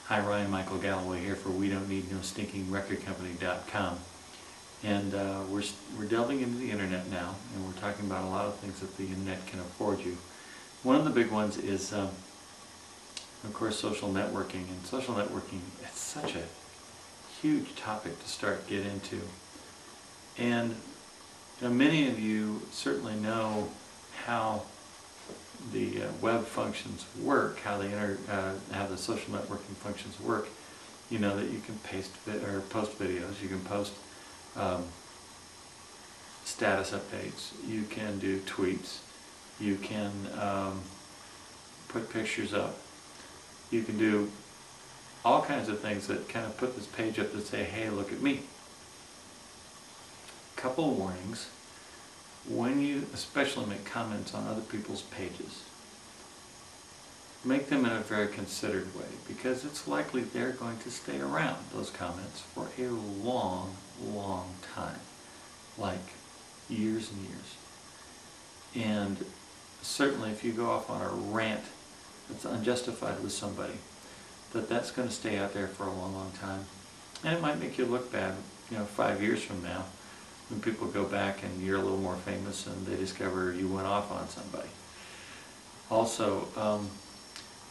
Hi, Ryan Michael Galloway here for We Don't Need No Stinking Record Company.com. And we're delving into the internet now, and we're talking about a lot of things that the internet can afford you. One of the big ones is, of course, social networking. And social networking, it's such a huge topic to start get into. And many of you certainly know how the web functions work, how how the social networking functions work. You know that you can post videos, you can post status updates, you can do tweets, you can put pictures up, you can do all kinds of things that kind of put this page up that say, hey, look at me. Couple of warnings. When you especially make comments on other people's pages, make them in a very considered way, because it's likely they're going to stay around, those comments, for a long, long time, like years and years. And certainly if you go off on a rant that's unjustified with somebody, that's going to stay out there for a long, long time. And it might make you look bad, 5 years from now, when people go back and you're a little more famous and they discover you went off on somebody. Also,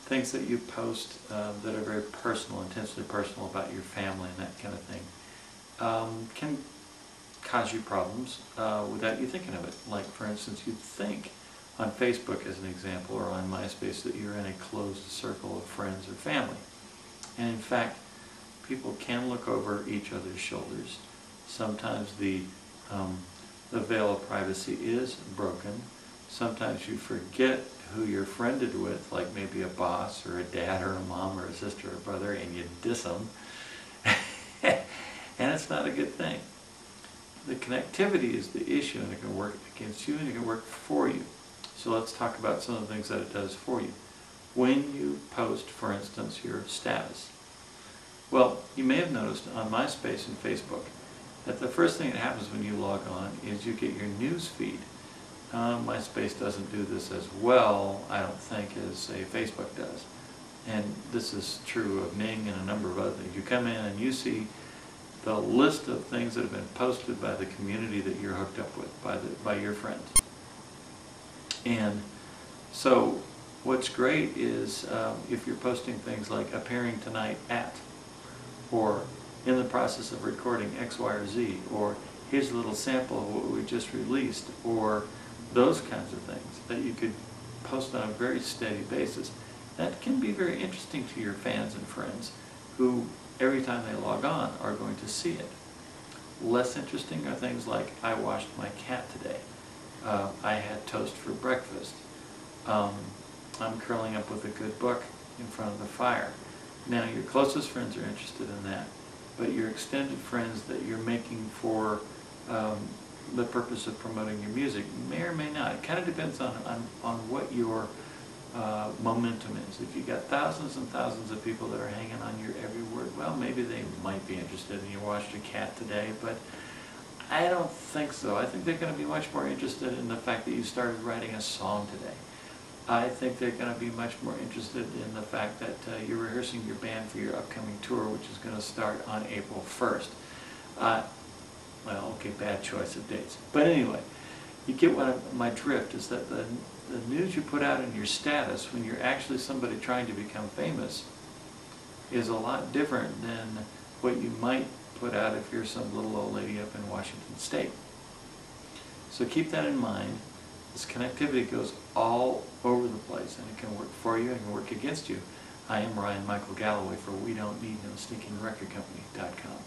things that you post that are very personal, intensely personal about your family and that kind of thing, can cause you problems without you thinking of it. Like, for instance, you'd think on Facebook, as an example, or on MySpace, that you're in a closed circle of friends or family. And in fact, people can look over each other's shoulders. Sometimes the veil of privacy is broken. Sometimes you forget who you're friended with, like maybe a boss or a dad or a mom or a sister or a brother, and you diss them. And it's not a good thing. The connectivity is the issue, and it can work against you and it can work for you. So let's talk about some of the things that it does for you. When you post, for instance, your status. Well, you may have noticed on MySpace and Facebook that the first thing that happens when you log on is you get your news feed. MySpace doesn't do this as well, I don't think, as say Facebook does. And this is true of Ning and a number of other things. You come in and you see the list of things that have been posted by the community that you're hooked up with, by your friends. And so what's great is if you're posting things like appearing tonight at, or in the process of recording X, Y, or Z, or here's a little sample of what we just released, or those kinds of things that you could post on a very steady basis. That can be very interesting to your fans and friends who, every time they log on, are going to see it. Less interesting are things like, I washed my cat today. I had toast for breakfast. I'm curling up with a good book in front of the fire. Now, your closest friends are interested in that, but your extended friends that you're making for the purpose of promoting your music may or may not. It kind of depends on what your momentum is. If you've got thousands and thousands of people that are hanging on your every word, well, maybe they might be interested in you washed your cat today, but I don't think so. I think they're going to be much more interested in the fact that you started writing a song today. I think they're going to be much more interested in the fact that you're rehearsing your band for your upcoming tour, which is going to start on April 1st. Well, okay, bad choice of dates. But anyway, you get my drift is that the news you put out in your status when you're actually somebody trying to become famous is a lot different than what you might put out if you're some little old lady up in Washington State. So keep that in mind. This connectivity goes all over the place, and it can work for you and it can work against you. I am Ryan Michael Galloway for We Don't Need No Stinking Record Company.com.